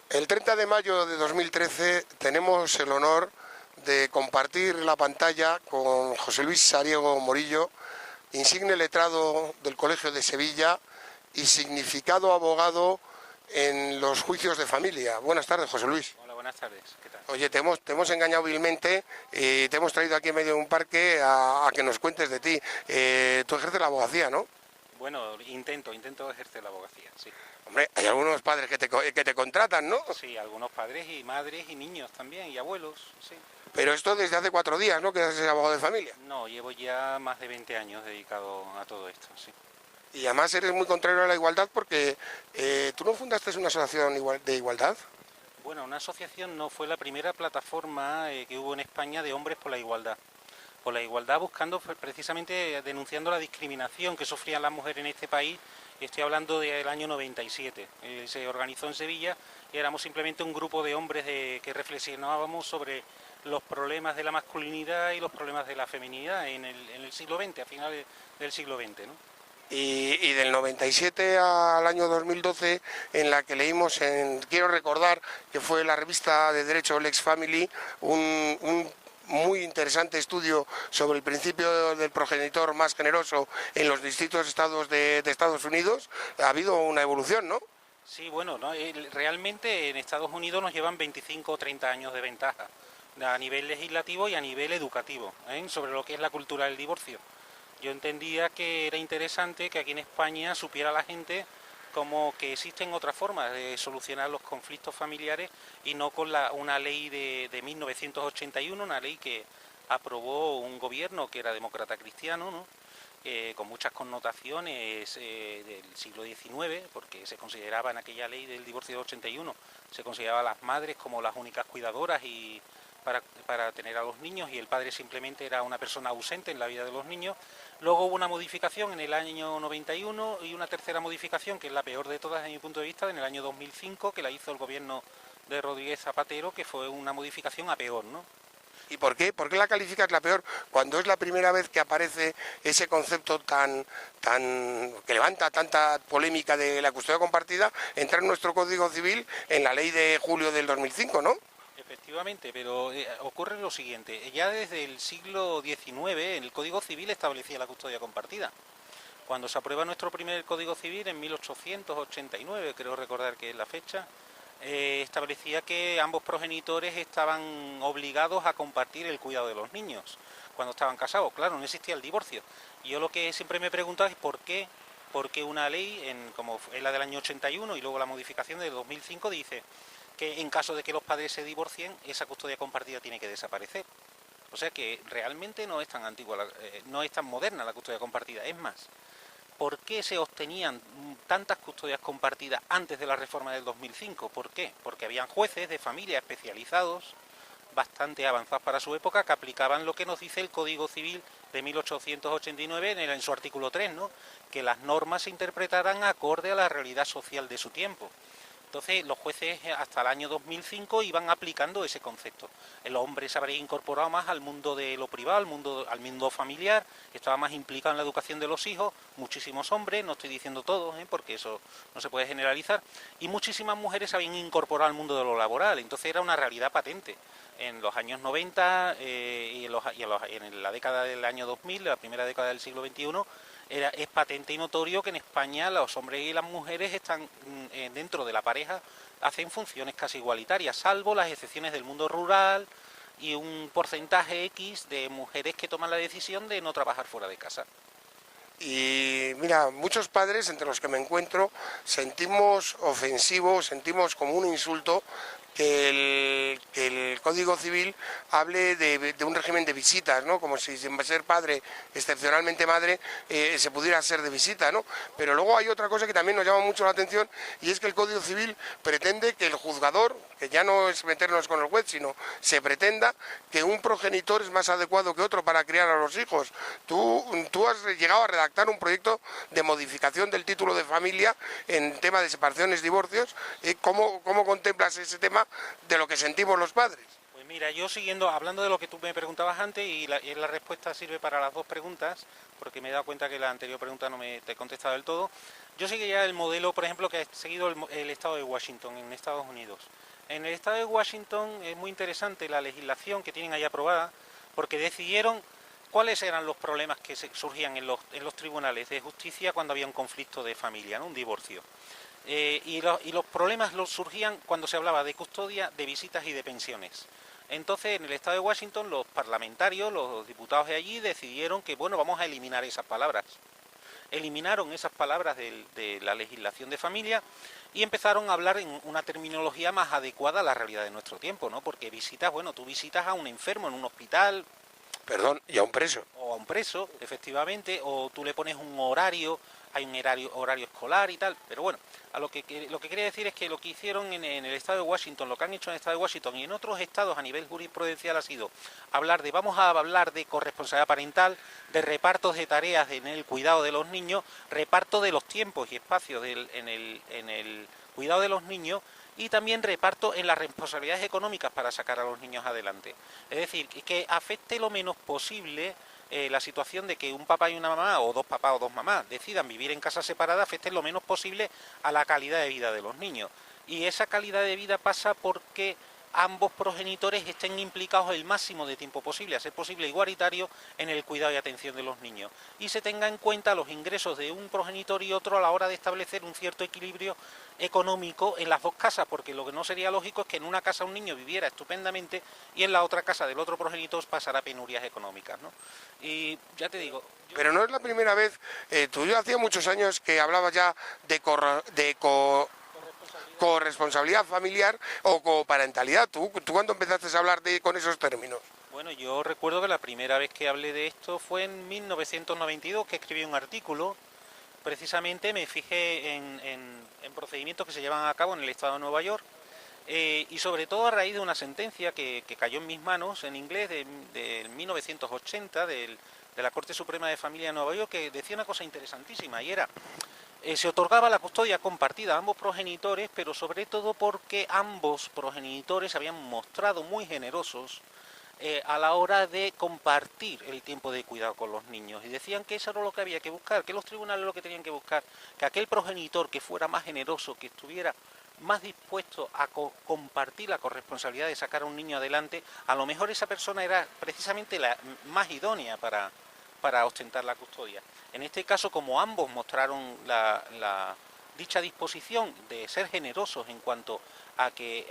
El 30 de mayo de 2013 tenemos el honor de compartir la pantalla con José Luis Sariego Morillo, insigne letrado del Colegio de Sevilla y significado abogado en los juicios de familia. Buenas tardes, José Luis. Hola, buenas tardes. ¿Qué tal? Oye, te hemos engañado vilmente y te hemos traído aquí en medio de un parque a que nos cuentes de ti. Tú ejerces la abogacía, ¿no? Bueno, intento ejercer la abogacía, sí. Hombre, hay algunos padres que te contratan, ¿no? Sí, algunos padres y madres y niños también, y abuelos, sí. Pero esto desde hace 4 días, ¿no? Que eres abogado de familia. No, llevo ya más de 20 años dedicado a todo esto, sí. Y además eres muy contrario a la igualdad porque tú no fundaste una asociación de igualdad. Bueno, una asociación no fue la primera plataforma que hubo en España de hombres por la igualdad. Por la igualdad buscando precisamente denunciando la discriminación que sufrían las mujeres en este país. Estoy hablando del año 97. Se organizó en Sevilla y éramos simplemente un grupo de hombres que reflexionábamos sobre los problemas de la masculinidad y los problemas de la feminidad en el siglo XX, a finales del siglo XX, ¿no? Y del 97 al año 2012, en la que leímos, quiero recordar que fue la revista de Derecho Lex Family, un muy interesante estudio sobre el principio del progenitor más generoso en los distintos estados de Estados Unidos. Ha habido una evolución, ¿no? Sí, bueno, ¿no? Realmente en Estados Unidos nos llevan 25 o 30 años de ventaja a nivel legislativo y a nivel educativo, sobre lo que es la cultura del divorcio. Yo entendía que era interesante que aquí en España supiera la gente como que existen otras formas de solucionar los conflictos familiares y no con una ley de 1981, una ley que aprobó un gobierno que era demócrata cristiano, ¿no? Con muchas connotaciones del siglo XIX, porque se consideraba en aquella ley del divorcio de 81, se consideraba a las madres como las únicas cuidadoras y para tener a los niños, y el padre simplemente era una persona ausente en la vida de los niños. Luego hubo una modificación en el año 91 y una tercera modificación, que es la peor de todas desde mi punto de vista, en el año 2005, que la hizo el gobierno de Rodríguez Zapatero, que fue una modificación a peor, ¿no? ¿Y por qué? ¿Por qué la calificas la peor cuando es la primera vez que aparece ese concepto que levanta tanta polémica de la custodia compartida, entra en nuestro Código Civil en la ley de julio del 2005, ¿no? Efectivamente, pero ocurre lo siguiente, ya desde el siglo XIX el Código Civil establecía la custodia compartida. Cuando se aprueba nuestro primer Código Civil en 1889, creo recordar que es la fecha, establecía que ambos progenitores estaban obligados a compartir el cuidado de los niños cuando estaban casados. Claro, no existía el divorcio. Y yo lo que siempre me he preguntado es por qué una ley, como es la del año 81 y luego la modificación del 2005, dice que en caso de que los padres se divorcien, esa custodia compartida tiene que desaparecer. O sea que realmente no es tan antigua, no es tan moderna la custodia compartida. Es más, ¿por qué se obtenían tantas custodias compartidas antes de la reforma del 2005? ¿Por qué? Porque habían jueces de familia especializados, bastante avanzados para su época, que aplicaban lo que nos dice el Código Civil de 1889 en su artículo 3, ¿no? Que las normas se interpretaran acorde a la realidad social de su tiempo. Entonces los jueces hasta el año 2005 iban aplicando ese concepto. El hombre se habría incorporado más al mundo de lo privado, al mundo familiar, estaba más implicado en la educación de los hijos, muchísimos hombres, no estoy diciendo todos, porque eso no se puede generalizar, y muchísimas mujeres se habían incorporado al mundo de lo laboral, entonces era una realidad patente. En los años 90 en la década del año 2000, la primera década del siglo XXI, es patente y notorio que en España los hombres y las mujeres están dentro de la pareja, hacen funciones casi igualitarias, salvo las excepciones del mundo rural y un porcentaje X de mujeres que toman la decisión de no trabajar fuera de casa. Y mira, muchos padres, entre los que me encuentro, sentimos ofensivo, sentimos como un insulto que el Código Civil hable de un régimen de visitas, ¿no? Como si sin ser padre, excepcionalmente madre, se pudiera ser de visita, ¿no? Pero luego hay otra cosa que también nos llama mucho la atención, y es que el Código Civil pretende que el juzgador, que ya no es meternos con el juez, sino se pretenda que un progenitor es más adecuado que otro para criar a los hijos. Tú has llegado a redactar un proyecto de modificación del título de familia en tema de separaciones, divorcios. ¿Cómo contemplas ese tema de lo que sentimos los padres? Pues Mira, yo hablando de lo que tú me preguntabas antes, y la respuesta sirve para las dos preguntas, porque me he dado cuenta que la anterior pregunta no te he contestado del todo. Yo seguiría el modelo, por ejemplo, que ha seguido el estado de Washington en Estados Unidos. En el estado de Washington es muy interesante la legislación que tienen ahí aprobada, porque decidieron cuáles eran los problemas que surgían en los tribunales de justicia cuando había un conflicto de familia, ¿no? Un divorcio. Y los problemas surgían cuando se hablaba de custodia, de visitas y de pensiones. Entonces, en el estado de Washington, los parlamentarios, los diputados de allí, decidieron que, bueno, vamos a eliminar esas palabras. Eliminaron esas palabras de la legislación de familia y empezaron a hablar en una terminología más adecuada a la realidad de nuestro tiempo, ¿no? Porque visitas, bueno, tú visitas a un enfermo en un hospital. Perdón, y a un preso. O a un preso, efectivamente, o tú le pones un horario, hay un horario escolar y tal, pero bueno, lo que quería decir es que lo que hicieron en el estado de Washington, lo que han hecho en el estado de Washington y en otros estados a nivel jurisprudencial ha sido vamos a hablar de corresponsabilidad parental, de repartos de tareas en el cuidado de los niños, reparto de los tiempos y espacios en el cuidado de los niños, y también reparto en las responsabilidades económicas para sacar a los niños adelante. Es decir, que afecte lo menos posible la situación de que un papá y una mamá, o dos papás o dos mamás, decidan vivir en casa separada, afecte lo menos posible a la calidad de vida de los niños. Y esa calidad de vida pasa porque ambos progenitores estén implicados el máximo de tiempo posible, a ser posible igualitario, en el cuidado y atención de los niños. Y se tenga en cuenta los ingresos de un progenitor y otro a la hora de establecer un cierto equilibrio económico en las dos casas, porque lo que no sería lógico es que en una casa un niño viviera estupendamente y en la otra casa del otro progenitor pasara penurias económicas, ¿no? Y ya te digo... Pero no es la primera vez, tú y yo hacía muchos años que hablabas ya de corresponsabilidad familiar o coparentalidad. ¿Tú cuándo empezaste a hablar con esos términos? Bueno, yo recuerdo que la primera vez que hablé de esto fue en 1992, que escribí un artículo. Precisamente me fijé en procedimientos que se llevan a cabo en el estado de Nueva York, y sobre todo a raíz de una sentencia que cayó en mis manos en inglés de 1980 de la Corte Suprema de Familia de Nueva York, que decía una cosa interesantísima, y era... se otorgaba la custodia compartida a ambos progenitores, pero sobre todo porque ambos progenitores habían mostrado muy generosos a la hora de compartir el tiempo de cuidado con los niños. Y decían que eso era lo que había que buscar, que los tribunales lo que tenían que buscar, que aquel progenitor que fuera más generoso, que estuviera más dispuesto a compartir la corresponsabilidad de sacar a un niño adelante, a lo mejor esa persona era precisamente la más idónea para ostentar la custodia. En este caso, como ambos mostraron dicha disposición de ser generosos en cuanto a que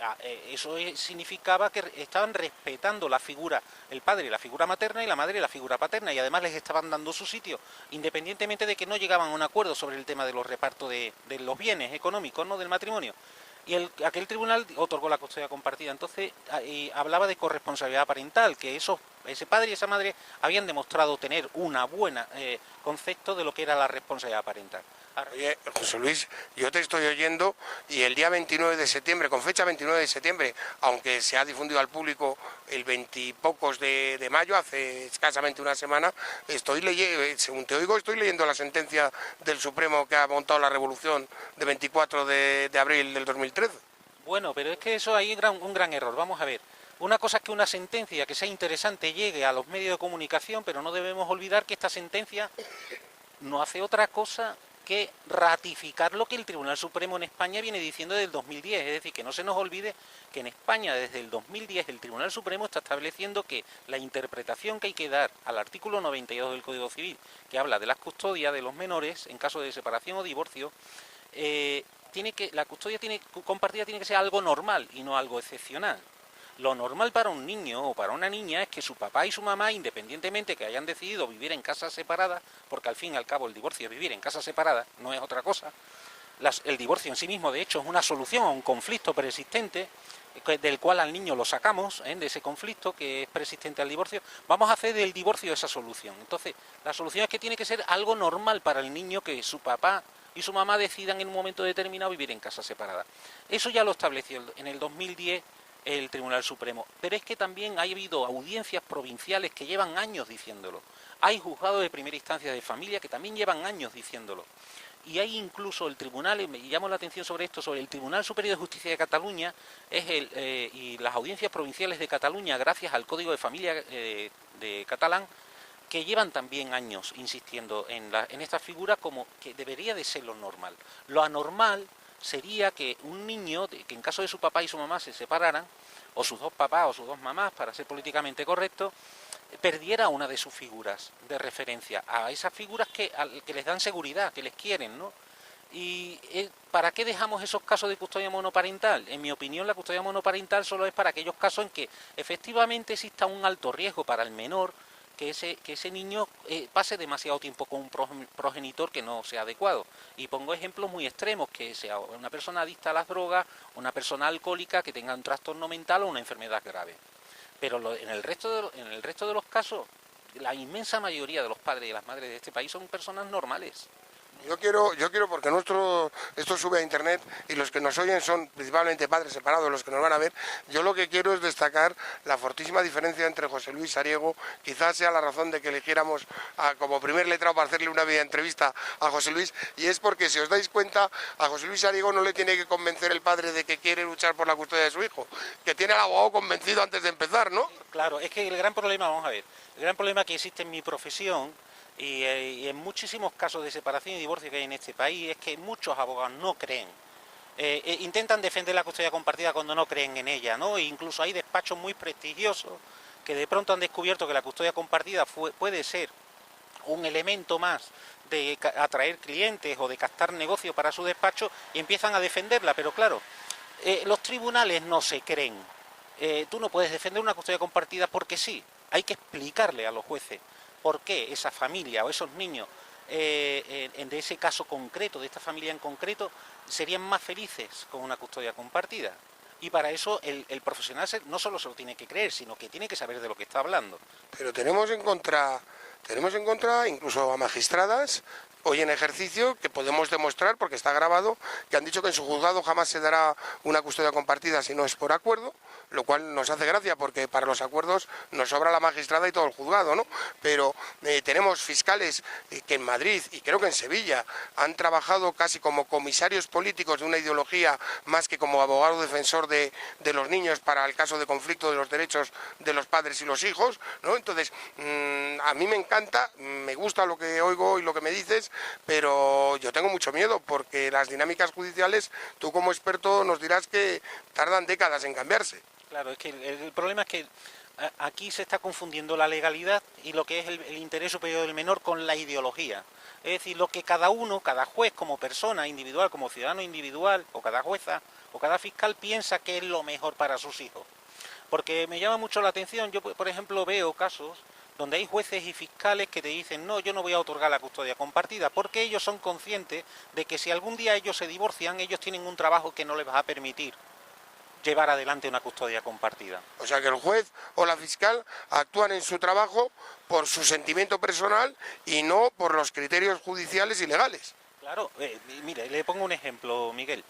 eso significaba que estaban respetando la figura, el padre la figura materna y la madre la figura paterna, y además les estaban dando su sitio, independientemente de que no llegaban a un acuerdo sobre el tema de los repartos de los bienes económicos, ¿no?, del matrimonio. Y aquel tribunal otorgó la custodia compartida. Entonces hablaba de corresponsabilidad parental, que ese padre y esa madre habían demostrado tener una buena concepto de lo que era la responsabilidad parental. Oye, José Luis, yo te estoy oyendo y el día 29 de septiembre, con fecha 29 de septiembre, aunque se ha difundido al público el 20 y pocos de mayo, hace escasamente una semana, según te oigo, estoy leyendo la sentencia del Supremo que ha montado la revolución de 24 de abril del 2013. Bueno, pero es que eso hay un gran error. Vamos a ver. Una cosa es que una sentencia que sea interesante llegue a los medios de comunicación, pero no debemos olvidar que esta sentencia no hace otra cosa que ratificar lo que el Tribunal Supremo en España viene diciendo desde el 2010. Es decir, que no se nos olvide que en España desde el 2010 el Tribunal Supremo está estableciendo que la interpretación que hay que dar al artículo 92 del Código Civil, que habla de las custodias de los menores en caso de separación o divorcio, la custodia compartida tiene que ser algo normal y no algo excepcional. Lo normal para un niño o para una niña es que su papá y su mamá, independientemente que hayan decidido vivir en casas separadas, porque al fin y al cabo el divorcio es vivir en casas separadas, no es otra cosa. El divorcio en sí mismo, de hecho, es una solución a un conflicto preexistente, del cual al niño lo sacamos, de ese conflicto que es preexistente al divorcio. Vamos a hacer del divorcio esa solución. Entonces, la solución es que tiene que ser algo normal para el niño que su papá y su mamá decidan en un momento determinado vivir en casas separadas. Eso ya lo estableció en el 2010 el Tribunal Supremo, pero es que también ha habido audiencias provinciales que llevan años diciéndolo. Hay juzgados de primera instancia de familia que también llevan años diciéndolo. y hay incluso el tribunal, y me llamo la atención sobre esto, sobre el Tribunal Superior de Justicia de Cataluña y las audiencias provinciales de Cataluña, gracias al Código de Familia de catalán, que llevan también años insistiendo en esta figura como que debería de ser lo normal. Lo anormal sería que un niño, que en caso de su papá y su mamá se separaran, o sus dos papás o sus dos mamás, para ser políticamente correcto, perdiera una de sus figuras de referencia, a esas figuras que les dan seguridad, que les quieren, ¿no? ¿Y para qué dejamos esos casos de custodia monoparental? En mi opinión, la custodia monoparental solo es para aquellos casos en que efectivamente exista un alto riesgo para el menor, que ese niño pase demasiado tiempo con un progenitor que no sea adecuado. Y pongo ejemplos muy extremos, que sea una persona adicta a las drogas, una persona alcohólica que tenga un trastorno mental o una enfermedad grave. Pero en el resto de los casos, la inmensa mayoría de los padres y las madres de este país son personas normales. Yo quiero porque esto sube a internet y los que nos oyen son principalmente padres separados, los que nos van a ver. Yo lo que quiero es destacar la fortísima diferencia entre José Luis Sariego. Quizás sea la razón de que eligiéramos como primer letrado para hacerle una vida entrevista a José Luis, y es porque, si os dais cuenta, a José Luis Sariego no le tiene que convencer el padre de que quiere luchar por la custodia de su hijo, que tiene al abogado convencido antes de empezar, ¿no? Claro, es que el gran problema, vamos a ver, el gran problema que existe en mi profesión y en muchísimos casos de separación y divorcio que hay en este país es que muchos abogados no creen. Intentan defender la custodia compartida cuando no creen en ella, ¿no? E incluso hay despachos muy prestigiosos que de pronto han descubierto que la custodia compartida puede ser un elemento más de atraer clientes o de captar negocio para su despacho y empiezan a defenderla, pero claro, los tribunales no se creen. Tú no puedes defender una custodia compartida porque sí, hay que explicarle a los jueces por qué esa familia o esos niños de ese caso concreto, de esta familia en concreto, serían más felices con una custodia compartida. Y para eso el profesional no solo se lo tiene que creer, sino que tiene que saber de lo que está hablando. Pero tenemos en contra incluso a magistradas hoy en ejercicio, que podemos demostrar, porque está grabado, que han dicho que en su juzgado jamás se dará una custodia compartida si no es por acuerdo, lo cual nos hace gracia porque para los acuerdos nos sobra la magistrada y todo el juzgado, ¿no? Pero tenemos fiscales que en Madrid y creo que en Sevilla han trabajado casi como comisarios políticos de una ideología más que como abogado defensor de los niños para el caso de conflicto de los derechos de los padres y los hijos, ¿no? Entonces, a mí me encanta, me gusta lo que oigo y lo que me dices, pero yo tengo mucho miedo porque las dinámicas judiciales, tú como experto nos dirás que tardan décadas en cambiarse. Claro, es que el problema es que aquí se está confundiendo la legalidad y lo que es el interés superior del menor con la ideología. Es decir, lo que cada juez como persona individual, como ciudadano individual, o cada jueza, o cada fiscal piensa que es lo mejor para sus hijos. Porque me llama mucho la atención, yo por ejemplo veo casos donde hay jueces y fiscales que te dicen no, yo no voy a otorgar la custodia compartida, porque ellos son conscientes de que si algún día ellos se divorcian, ellos tienen un trabajo que no les va a permitir llevar adelante una custodia compartida. O sea que el juez o la fiscal actúan en su trabajo por su sentimiento personal y no por los criterios judiciales y legales. Claro, mire, le pongo un ejemplo, Miguel.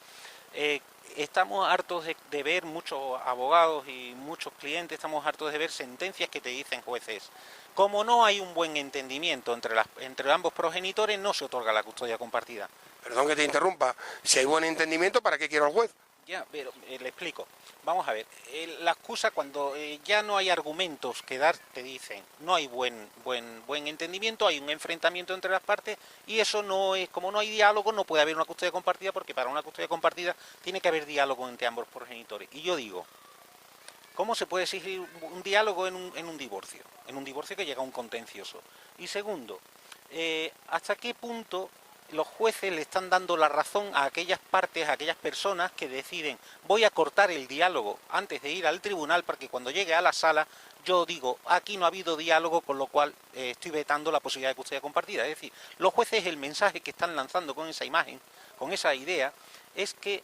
Estamos hartos de ver muchos abogados y muchos clientes, estamos hartos de ver sentencias que te dicen jueces. Como no hay un buen entendimiento entre ambos progenitores, no se otorga la custodia compartida. Perdón que te interrumpa, si hay buen entendimiento, ¿para qué quiero al juez? Ya, pero le explico. Vamos a ver, la excusa cuando ya no hay argumentos que dar, te dicen, no hay buen entendimiento, hay un enfrentamiento entre las partes y eso no es, como no hay diálogo, no puede haber una custodia compartida porque para una custodia compartida tiene que haber diálogo entre ambos progenitores. Y yo digo, ¿cómo se puede exigir un diálogo en un divorcio? En un divorcio que llega a un contencioso. Y segundo, ¿hasta qué punto los jueces le están dando la razón a aquellas partes, a aquellas personas que deciden voy a cortar el diálogo antes de ir al tribunal para que cuando llegue a la sala yo digo aquí no ha habido diálogo, con lo cual estoy vetando la posibilidad de custodia compartida? Es decir, los jueces, el mensaje que están lanzando con esa imagen, con esa idea, es que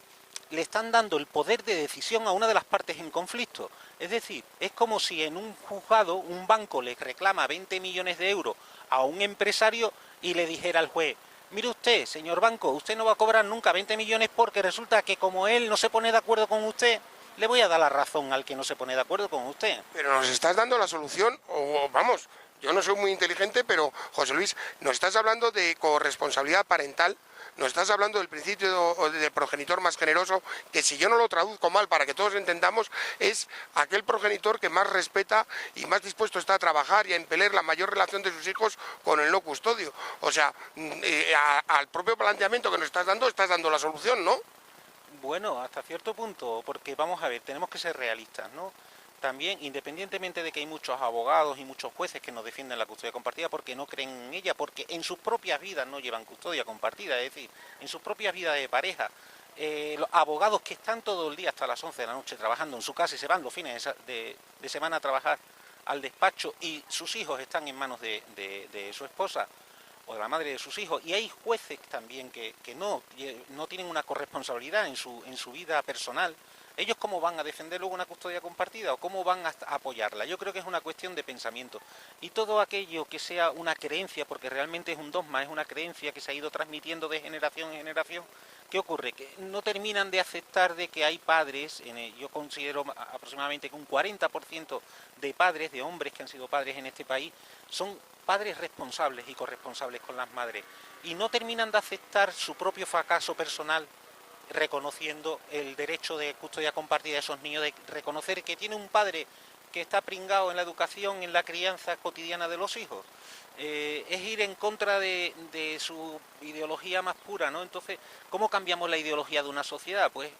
le están dando el poder de decisión a una de las partes en conflicto. Es decir, es como si en un juzgado un banco le reclama 20 millones de euros a un empresario y le dijera al juez: mire usted, señor banco, usted no va a cobrar nunca 20 millones porque resulta que como él no se pone de acuerdo con usted, le voy a dar la razón al que no se pone de acuerdo con usted. Pero nos estás dando la solución, o vamos, yo no soy muy inteligente, pero José Luis, nos estás hablando de corresponsabilidad parental, nos estás hablando del principio del progenitor más generoso, que si yo no lo traduzco mal para que todos entendamos, es aquel progenitor que más respeta y más dispuesto está a trabajar y a impeler la mayor relación de sus hijos con el no custodio. O sea, al propio planteamiento que nos estás dando la solución, ¿no? Bueno, hasta cierto punto, porque vamos a ver, tenemos que ser realistas, ¿no? También, independientemente de que hay muchos abogados y muchos jueces que nos defienden la custodia compartida porque no creen en ella, porque en sus propias vidas no llevan custodia compartida, es decir, en sus propias vidas de pareja, los abogados que están todo el día hasta las 11 de la noche trabajando en su casa y se van los fines de semana a trabajar al despacho y sus hijos están en manos de su esposa o de la madre de sus hijos, y hay jueces también que no tienen una corresponsabilidad en su vida personal. ¿Ellos cómo van a defender luego una custodia compartida o cómo van a apoyarla? Yo creo que es una cuestión de pensamiento. Y todo aquello que sea una creencia, porque realmente es un dogma, es una creencia que se ha ido transmitiendo de generación en generación, ¿qué ocurre? Que no terminan de aceptar de que hay padres, yo considero aproximadamente que un 40% de padres, de hombres que han sido padres en este país, son padres responsables y corresponsables con las madres. Y no terminan de aceptar su propio fracaso personal, reconociendo el derecho de custodia compartida de esos niños, de reconocer que tiene un padre que está pringado en la educación, en la crianza cotidiana de los hijos. Es ir en contra de su ideología más pura, ¿no? Entonces, ¿cómo cambiamos la ideología de una sociedad? Pues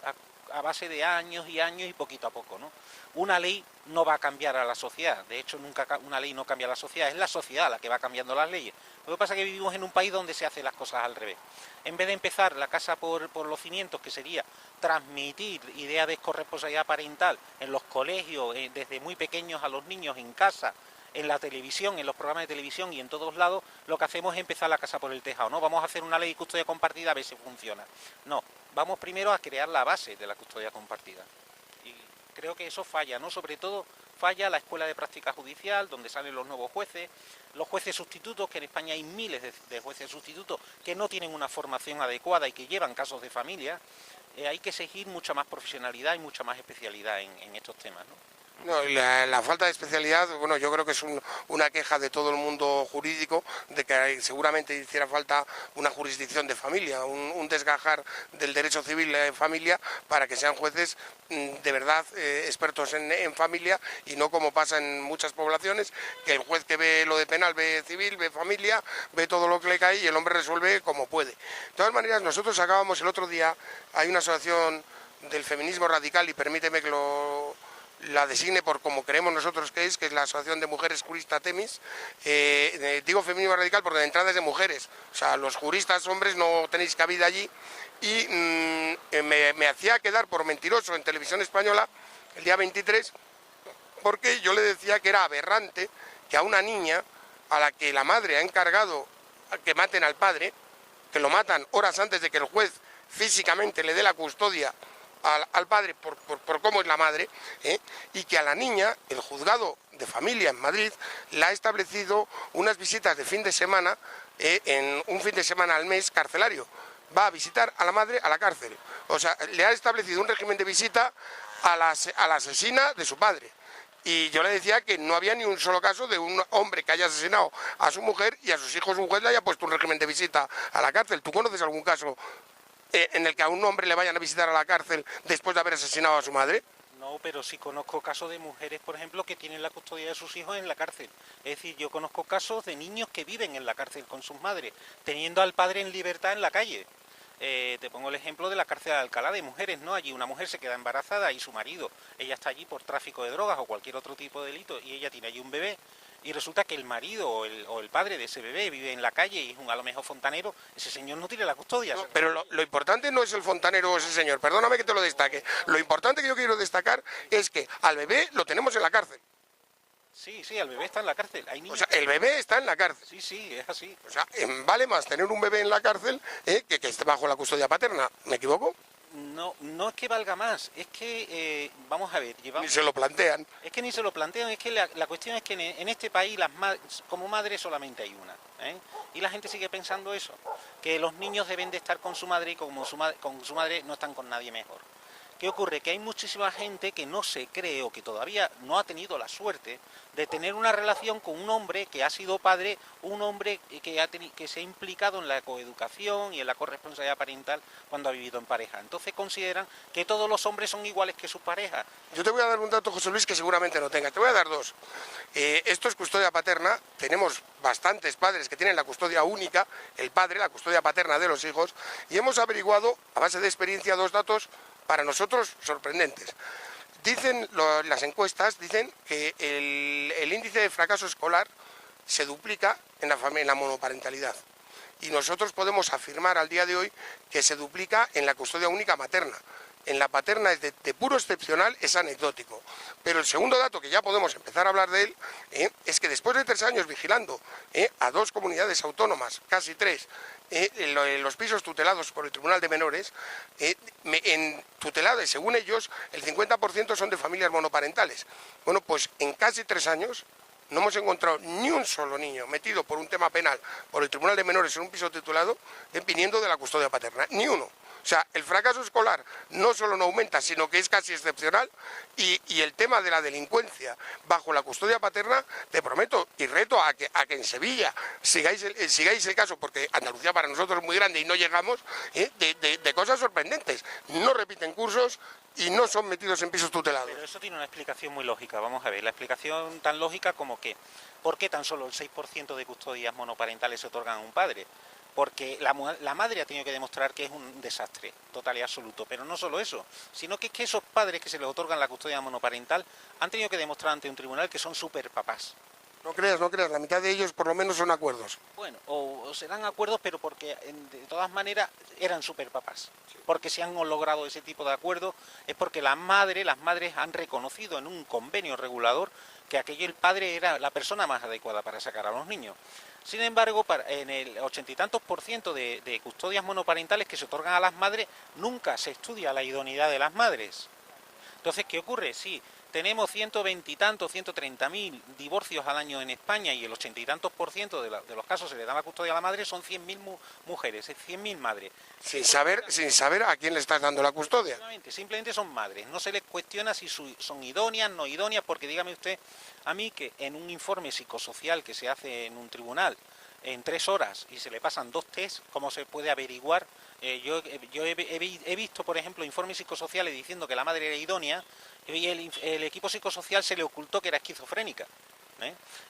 a base de años y años y poquito a poco, ¿no? Una ley no va a cambiar a la sociedad, de hecho nunca una ley no cambia a la sociedad, es la sociedad la que va cambiando las leyes. Lo que pasa es que vivimos en un país donde se hacen las cosas al revés. En vez de empezar la casa por los cimientos, que sería transmitir ideas de corresponsabilidad parental en los colegios, desde muy pequeños a los niños, en casa, en la televisión, en los programas de televisión y en todos lados, lo que hacemos es empezar la casa por el tejado, ¿no? Vamos a hacer una ley de custodia compartida a ver si funciona. No, vamos primero a crear la base de la custodia compartida. Y creo que eso falla, ¿no? Sobre todo falla la escuela de práctica judicial, donde salen los nuevos jueces, los jueces sustitutos, que en España hay miles de jueces sustitutos que no tienen una formación adecuada y que llevan casos de familia. Hay que exigir mucha más profesionalidad y mucha más especialidad en estos temas, ¿no? No, la falta de especialidad, bueno, yo creo que es una queja de todo el mundo jurídico, de que seguramente hiciera falta una jurisdicción de familia, un desgajar del derecho civil de familia para que sean jueces de verdad expertos en familia y no como pasa en muchas poblaciones, que el juez que ve lo de penal ve civil, ve familia, ve todo lo que le cae y el hombre resuelve como puede. De todas maneras, nosotros acabamos el otro día, hay una asociación del feminismo radical y permíteme que la designe por como creemos nosotros que es la Asociación de Mujeres Juristas Temis. Digo feminismo radical porque de entrada es de mujeres, o sea, los juristas hombres no tenéis cabida allí, y me hacía quedar por mentiroso en Televisión Española el día 23, porque yo le decía que era aberrante que a una niña a la que la madre ha encargado que maten al padre, que lo matan horas antes de que el juez físicamente le dé la custodia al padre por cómo es la madre, y que a la niña el juzgado de familia en Madrid le ha establecido unas visitas de fin de semana, en un fin de semana al mes carcelario. Va a visitar a la madre a la cárcel. O sea, le ha establecido un régimen de visita a la asesina de su padre. Y yo le decía que no había ni un solo caso de un hombre que haya asesinado a su mujer y a sus hijos un juez le haya puesto un régimen de visita a la cárcel. ¿Tú conoces algún caso en el que a un hombre le vayan a visitar a la cárcel después de haber asesinado a su madre? No, pero sí conozco casos de mujeres, por ejemplo, que tienen la custodia de sus hijos en la cárcel. Es decir, yo conozco casos de niños que viven en la cárcel con sus madres, teniendo al padre en libertad en la calle. Te pongo el ejemplo de la cárcel de Alcalá de mujeres, ¿no? Allí una mujer se queda embarazada y su marido, ella está allí por tráfico de drogas o cualquier otro tipo de delito y ella tiene allí un bebé. Y resulta que el marido o el padre de ese bebé vive en la calle y es a lo mejor fontanero, ese señor no tiene la custodia. No, pero lo importante no es el fontanero o ese señor, perdóname que te lo destaque. Lo importante que yo quiero destacar es que al bebé lo tenemos en la cárcel. Sí, sí, el bebé está en la cárcel. Hay niños... O sea, el bebé está en la cárcel. Sí, sí, es así. O sea, vale más tener un bebé en la cárcel que esté bajo la custodia paterna. ¿Me equivoco? No, no es que valga más, es que, vamos a ver, Ni se lo plantean. Es que ni se lo plantean, es que la cuestión es que en este país como madre solamente hay una, ¿eh? Y la gente sigue pensando eso, que los niños deben de estar con su madre y con su madre no están con nadie mejor. ¿Qué ocurre? Que hay muchísima gente que no se cree o que todavía no ha tenido la suerte de tener una relación con un hombre que ha sido padre, un hombre que se ha implicado en la coeducación y en la corresponsabilidad parental cuando ha vivido en pareja. Entonces consideran que todos los hombres son iguales que sus parejas. Yo te voy a dar un dato, José Luis, que seguramente no tenga. Te voy a dar dos. Esto es custodia paterna. Tenemos bastantes padres que tienen la custodia única, el padre, la custodia paterna de los hijos, y hemos averiguado, a base de experiencia, dos datos para nosotros sorprendentes. Dicen las encuestas, dicen que el índice de fracaso escolar se duplica en la monoparentalidad. Y nosotros podemos afirmar al día de hoy que se duplica en la custodia única materna. En la paterna es de puro excepcional, es anecdótico. Pero el segundo dato, que ya podemos empezar a hablar de él, es que después de 3 años vigilando a 2 comunidades autónomas, casi 3, en los pisos tutelados por el Tribunal de Menores, en tutelados, según ellos, el 50% son de familias monoparentales. Bueno, pues en casi 3 años no hemos encontrado ni un solo niño metido por un tema penal por el Tribunal de Menores en un piso titulado viniendo de la custodia paterna, ni uno. O sea, el fracaso escolar no solo no aumenta, sino que es casi excepcional, y el tema de la delincuencia bajo la custodia paterna, te prometo y reto a que en Sevilla sigáis el caso, porque Andalucía para nosotros es muy grande y no llegamos, de cosas sorprendentes. No repiten cursos y no son metidos en pisos tutelados. Pero eso tiene una explicación muy lógica, vamos a ver, la explicación tan lógica como que, ¿por qué tan solo el 6% de custodias monoparentales se otorgan a un padre? Porque la madre ha tenido que demostrar que es un desastre total y absoluto, pero no solo eso, sino que es que esos padres que se les otorgan la custodia monoparental han tenido que demostrar ante un tribunal que son superpapás. No creas, la mitad de ellos por lo menos son acuerdos. Bueno, o serán acuerdos, pero porque de todas maneras eran superpapás. Porque si han logrado ese tipo de acuerdos es porque las madres han reconocido en un convenio regulador que el padre era la persona más adecuada para sacar a los niños. Sin embargo, en el 80 y tantos % de custodias monoparentales que se otorgan a las madres, nunca se estudia la idoneidad de las madres. Entonces, ¿qué ocurre? Sí, tenemos 120 y tantos, 130.000 divorcios al año en España y el 80 y tantos % de los casos se le da la custodia a la madre, son 100.000 mujeres, 100.000 madres. Sin saber a quién le estás dando la custodia. Simplemente son madres, no se les cuestiona si son idóneas, no idóneas, porque dígame usted a mí que en un informe psicosocial que se hace en un tribunal en 3 horas y se le pasan 2 test, ¿cómo se puede averiguar? Yo he visto, por ejemplo, informes psicosociales diciendo que la madre era idónea y el equipo psicosocial se le ocultó que era esquizofrénica,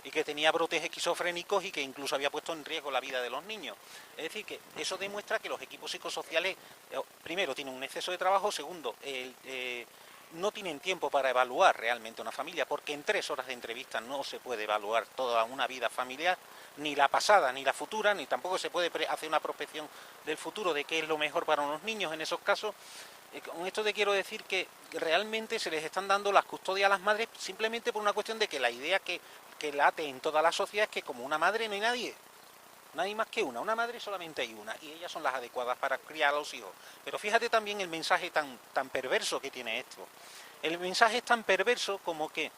y que tenía brotes esquizofrénicos y que incluso había puesto en riesgo la vida de los niños. Es decir, que eso demuestra que los equipos psicosociales, primero, tienen un exceso de trabajo, segundo, no tienen tiempo para evaluar realmente una familia, porque en 3 horas de entrevista no se puede evaluar toda una vida familiar, ni la pasada, ni la futura, ni tampoco se puede hacer una prospección del futuro de qué es lo mejor para unos niños en esos casos. Con esto te quiero decir que realmente se les están dando las custodias a las madres simplemente por una cuestión de que la idea que late en toda la sociedad es que como una madre no hay nadie más que una madre solamente hay una, y ellas son las adecuadas para criar a los hijos. Pero fíjate también el mensaje tan perverso que tiene esto. El mensaje es tan perverso como que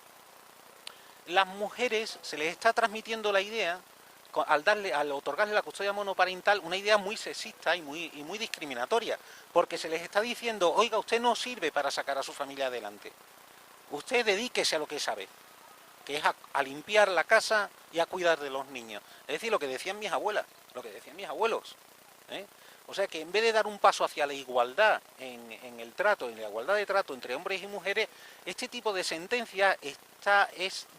las mujeres se les está transmitiendo la idea, al otorgarle la custodia monoparental, una idea muy sexista y muy discriminatoria, porque se les está diciendo, oiga, usted no sirve para sacar a su familia adelante, usted dedíquese a lo que sabe, que es a limpiar la casa y a cuidar de los niños. Es decir, lo que decían mis abuelas, lo que decían mis abuelos. O sea que en vez de dar un paso hacia la igualdad en el trato, en la igualdad de trato entre hombres y mujeres, este tipo de sentencia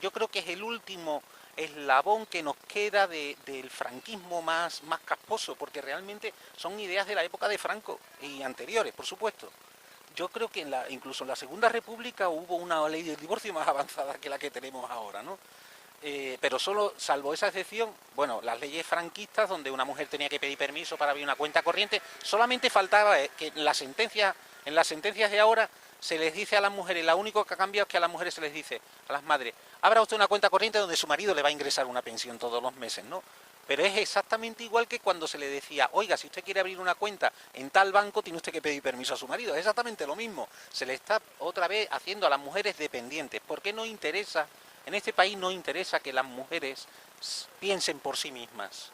yo creo que es el último eslabón que nos queda del franquismo más casposo, porque realmente son ideas de la época de Franco y anteriores, por supuesto. Yo creo que incluso en la Segunda República hubo una ley del divorcio más avanzada que la que tenemos ahora, ¿no? Pero salvo esa excepción, bueno, las leyes franquistas donde una mujer tenía que pedir permiso para abrir una cuenta corriente, solamente faltaba que en las sentencias de ahora se les dice a las mujeres, lo único que ha cambiado es que a las mujeres se les dice, a las madres, abra usted una cuenta corriente donde su marido le va a ingresar una pensión todos los meses, ¿no? Pero es exactamente igual que cuando se le decía, oiga, si usted quiere abrir una cuenta en tal banco, tiene usted que pedir permiso a su marido. Es exactamente lo mismo. Se le está otra vez haciendo a las mujeres dependientes. ¿Por qué no interesa? En este país no interesa que las mujeres piensen por sí mismas,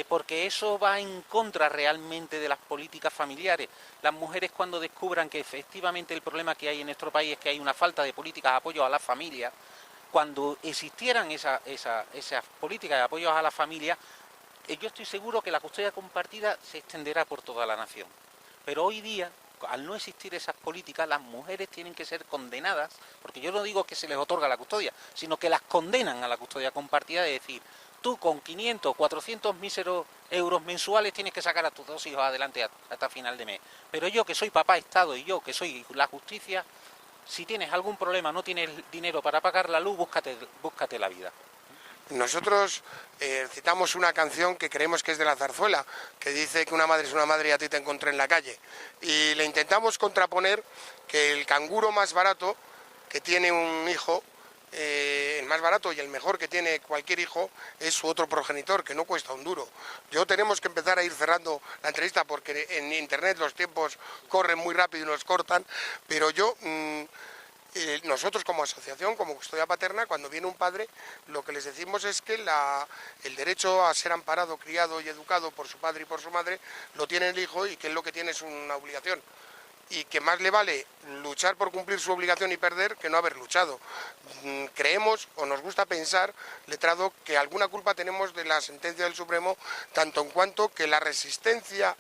porque eso va en contra realmente de las políticas familiares. Las mujeres, cuando descubran que efectivamente el problema que hay en nuestro país es que hay una falta de políticas de apoyo a la familia, cuando existieran esas políticas de apoyo a la familia, yo estoy seguro que la custodia compartida se extenderá por toda la nación. Pero hoy día, al no existir esas políticas, las mujeres tienen que ser condenadas, porque yo no digo que se les otorga la custodia, sino que las condenan a la custodia compartida, de decir, tú con 500, 400 míseros euros mensuales tienes que sacar a tus 2 hijos adelante hasta final de mes. Pero yo, que soy papá Estado, y yo, que soy la justicia, si tienes algún problema, no tienes dinero para pagar la luz, búscate la vida. Nosotros citamos una canción que creemos que es de la zarzuela, que dice que una madre es una madre y a ti te encontré en la calle. Y le intentamos contraponer que el canguro más barato que tiene un hijo, el más barato y el mejor que tiene cualquier hijo, es su otro progenitor, que no cuesta un duro. Tenemos que empezar a ir cerrando la entrevista porque en internet los tiempos corren muy rápido y nos cortan, pero nosotros como asociación, como custodia paterna, cuando viene un padre, lo que les decimos es que el derecho a ser amparado, criado y educado por su padre y por su madre lo tiene el hijo, y que él lo que tiene es una obligación, y que más le vale luchar por cumplir su obligación y perder que no haber luchado. Creemos, o nos gusta pensar, letrado, que alguna culpa tenemos de la sentencia del Supremo, tanto en cuanto que la resistencia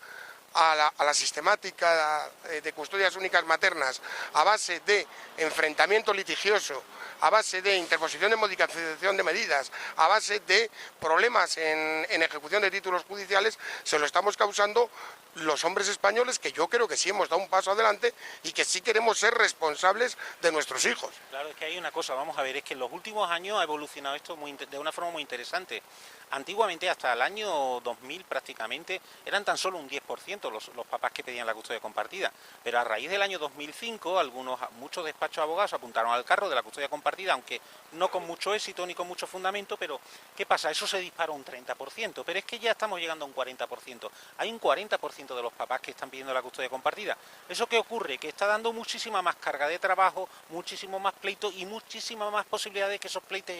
a la sistemática de custodias únicas maternas a base de enfrentamiento litigioso, a base de interposición de modificación de medidas, a base de problemas en ejecución de títulos judiciales, se lo estamos causando los hombres españoles, que yo creo que sí hemos dado un paso adelante y que sí queremos ser responsables de nuestros hijos. Claro, es que hay una cosa, vamos a ver, es que en los últimos años ha evolucionado esto de una forma muy interesante. Antiguamente, hasta el año 2000 prácticamente, eran tan solo un 10% los papás que pedían la custodia compartida, pero a raíz del año 2005, muchos despachos de abogados apuntaron al carro de la custodia compartida, aunque no con mucho éxito ni con mucho fundamento, pero ¿qué pasa? Eso se disparó un 30%, pero es que ya estamos llegando a un 40%. Hay un 40% de los papás que están pidiendo la custodia compartida. ¿Eso qué ocurre? Que está dando muchísima más carga de trabajo, muchísimo más pleito y muchísima más posibilidades de que esos pleitos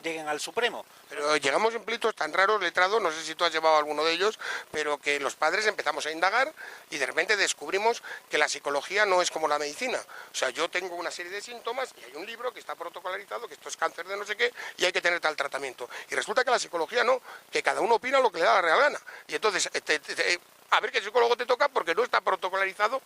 lleguen al Supremo. Pero llegamos en pleitos tan raros, letrado, no sé si tú has llevado alguno de ellos, pero que los padres empezamos a indagar y de repente descubrimos que la psicología no es como la medicina. O sea, yo tengo una serie de síntomas y hay un libro que está protocolarizado, que esto es cáncer de no sé qué, y hay que tener tal tratamiento. Y resulta que la psicología no, que cada uno opina lo que le da la real gana. Y entonces, a ver qué psicólogo te toca, porque no está protocolarizado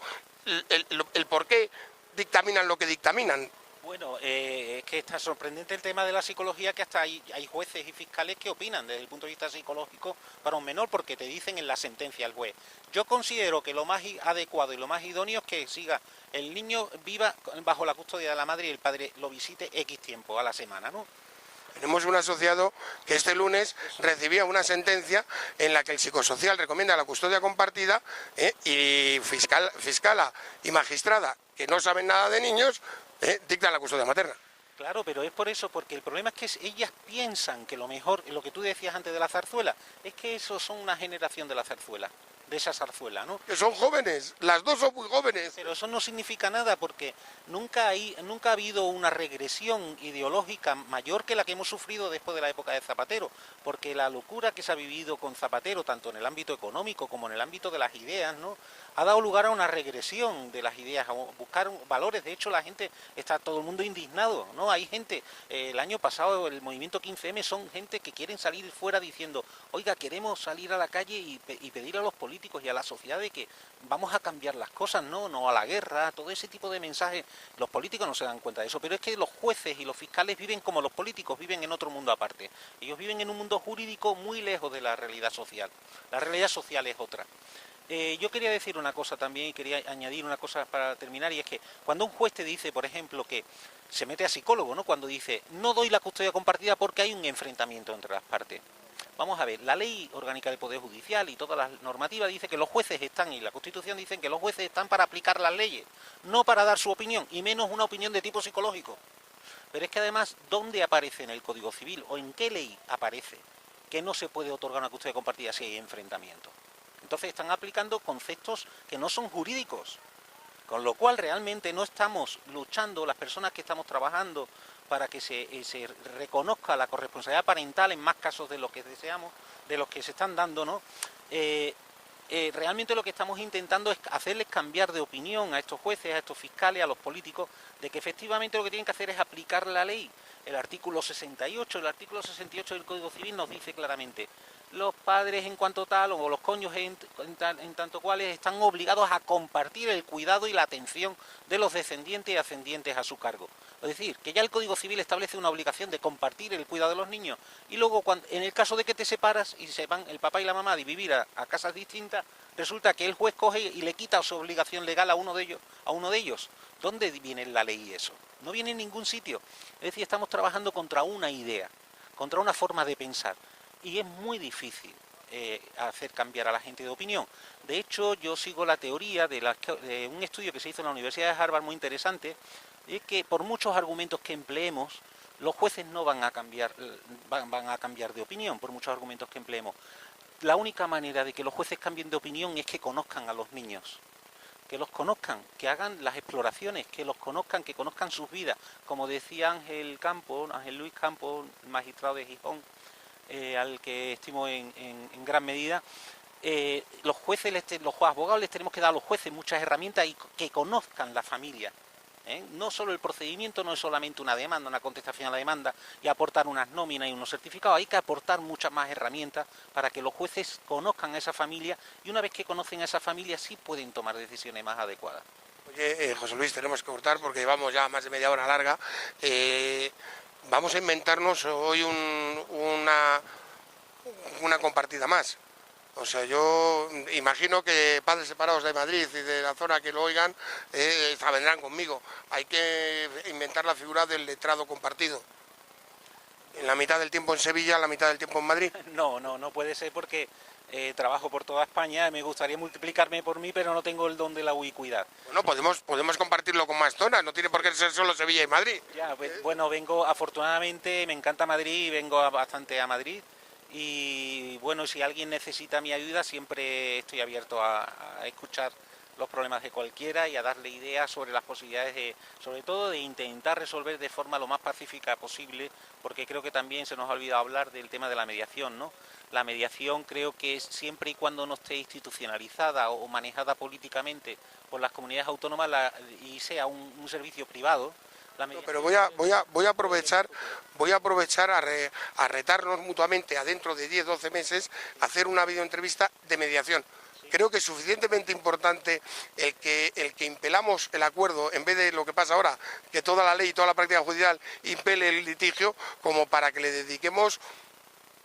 el por qué dictaminan lo que dictaminan. Bueno, es que está sorprendente el tema de la psicología, que hasta hay jueces y fiscales que opinan desde el punto de vista psicológico para un menor, porque te dicen en la sentencia el juez. Yo considero que lo más adecuado y lo más idóneo es que el niño viva bajo la custodia de la madre y el padre lo visite X tiempo a la semana, ¿no? Tenemos un asociado que este lunes recibía una sentencia en la que el psicosocial recomienda la custodia compartida, y fiscala y magistrada, que no saben nada de niños, dictan la custodia materna. Claro, pero es por eso, porque el problema es que ellas piensan que lo mejor, lo que tú decías antes de la zarzuela, es que esos son una generación de la zarzuela, de esa zarzuela, ¿no? Que son jóvenes, las dos son muy jóvenes. Pero eso no significa nada, porque nunca ha habido una regresión ideológica mayor que la que hemos sufrido después de la época de Zapatero, porque la locura que se ha vivido con Zapatero, tanto en el ámbito económico como en el ámbito de las ideas, ¿no?, ha dado lugar a una regresión de las ideas, a buscar valores. De hecho, la gente está todo el mundo indignado, ¿no? Hay gente, el año pasado el movimiento 15M son gente que quieren salir fuera diciendo, oiga, queremos salir a la calle y pedir a los políticos y a la sociedad de que vamos a cambiar las cosas, no a la guerra, todo ese tipo de mensajes. Los políticos no se dan cuenta de eso, pero es que los jueces y los fiscales viven como los políticos, viven en otro mundo aparte. Ellos viven en un mundo jurídico muy lejos de la realidad social. La realidad social es otra. Yo quería decir una cosa también, y quería añadir una cosa para terminar, y es que cuando un juez te dice, por ejemplo, que se mete a psicólogo, ¿no?, cuando dice, no doy la custodia compartida porque hay un enfrentamiento entre las partes. Vamos a ver, la ley orgánica del Poder Judicial y todas las normativas dice que los jueces están, y la Constitución dicen que los jueces están para aplicar las leyes, no para dar su opinión, y menos una opinión de tipo psicológico. Pero es que además, ¿dónde aparece en el Código Civil o en qué ley aparece que no se puede otorgar una custodia compartida si hay enfrentamiento? Entonces están aplicando conceptos que no son jurídicos. Con lo cual realmente no estamos luchando, las personas que estamos trabajando para que se reconozca la corresponsabilidad parental en más casos de lo que deseamos, de los que se están dando, ¿no? Realmente lo que estamos intentando es hacerles cambiar de opinión a estos jueces, a estos fiscales, a los políticos, de que efectivamente lo que tienen que hacer es aplicar la ley. El artículo 68 del Código Civil nos dice claramente: los padres en cuanto tal, o los cónyuges en tanto cuales, están obligados a compartir el cuidado y la atención de los descendientes y ascendientes a su cargo. Es decir, que ya el Código Civil establece una obligación de compartir el cuidado de los niños, y luego en el caso de que te separas y se van el papá y la mamá a vivir a casas distintas, resulta que el juez coge y le quita su obligación legal a uno de ellos. ¿Dónde viene la ley eso? No viene en ningún sitio. Es decir, estamos trabajando contra una idea, contra una forma de pensar, y es muy difícil hacer cambiar a la gente de opinión. De hecho, yo sigo la teoría de un estudio que se hizo en la Universidad de Harvard muy interesante, es que por muchos argumentos que empleemos, los jueces no van a cambiar, van a cambiar de opinión, por muchos argumentos que empleemos. La única manera de que los jueces cambien de opinión es que conozcan a los niños, que los conozcan, que hagan las exploraciones, que los conozcan, que conozcan sus vidas. Como decía Ángel Luis Campos, magistrado de Gijón, al que estimo en gran medida, los abogados les tenemos que dar a los jueces muchas herramientas y que conozcan la familia. No solo el procedimiento, no es solamente una demanda, una contestación a la demanda y aportar unas nóminas y unos certificados, hay que aportar muchas más herramientas para que los jueces conozcan a esa familia, y una vez que conocen a esa familia sí pueden tomar decisiones más adecuadas. Oye, José Luis, tenemos que cortar porque llevamos ya más de media hora larga. Vamos a inventarnos hoy una compartida más. O sea, yo imagino que padres separados de Madrid y de la zona que lo oigan vendrán conmigo. Hay que inventar la figura del letrado compartido. En la mitad del tiempo en Sevilla, en la mitad del tiempo en Madrid. No puede ser, porque trabajo por toda España, me gustaría multiplicarme por mí, pero no tengo el don de la ubicuidad. Bueno, podemos compartirlo con más zonas, no tiene por qué ser solo Sevilla y Madrid. Ya, bueno, vengo, afortunadamente, me encanta Madrid y vengo bastante a Madrid. Y bueno, si alguien necesita mi ayuda, siempre estoy abierto a escuchar los problemas de cualquiera y a darle ideas sobre las posibilidades sobre todo de intentar resolver de forma lo más pacífica posible, porque creo que también se nos ha olvidado hablar del tema de la mediación, ¿no? La mediación creo que es siempre y cuando no esté institucionalizada o manejada políticamente por las comunidades autónomas y sea un servicio privado. No, pero voy a aprovechar a retarnos mutuamente a dentro de 10-12 meses a hacer una videoentrevista de mediación. Creo que es suficientemente importante el que impelamos el acuerdo en vez de lo que pasa ahora, que toda la ley y toda la práctica judicial impele el litigio, como para que le dediquemos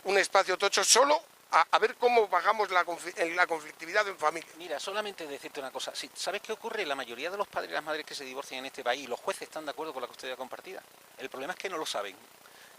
un espacio tocho solo a ver cómo bajamos la conflictividad en familia. Mira, solamente decirte una cosa. ¿Sabes qué ocurre? La mayoría de los padres y las madres que se divorcian en este país, los jueces están de acuerdo con la custodia compartida. El problema es que no lo saben.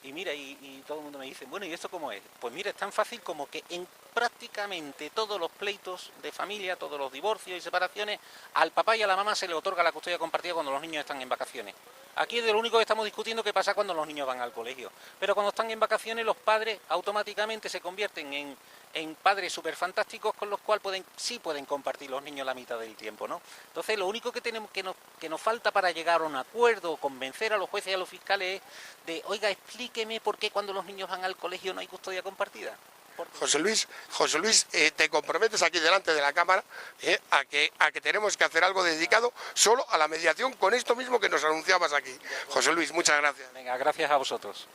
Y mira, y todo el mundo me dice, bueno, ¿y esto cómo es? Pues mira, es tan fácil como que en prácticamente todos los pleitos de familia, todos los divorcios y separaciones, al papá y a la mamá se le otorga la custodia compartida cuando los niños están en vacaciones. Aquí es de lo único que estamos discutiendo qué pasa cuando los niños van al colegio. Pero cuando están en vacaciones, los padres automáticamente se convierten en padres súper fantásticos, con los cuales sí pueden compartir los niños la mitad del tiempo, ¿no? Entonces, lo único que nos falta para llegar a un acuerdo o convencer a los jueces y a los fiscales es de, oiga, explíqueme por qué cuando los niños van al colegio no hay custodia compartida. José Luis, te comprometes aquí delante de la cámara a que tenemos que hacer algo dedicado solo a la mediación con esto mismo que nos anunciabas aquí. José Luis, muchas gracias. Venga, gracias a vosotros.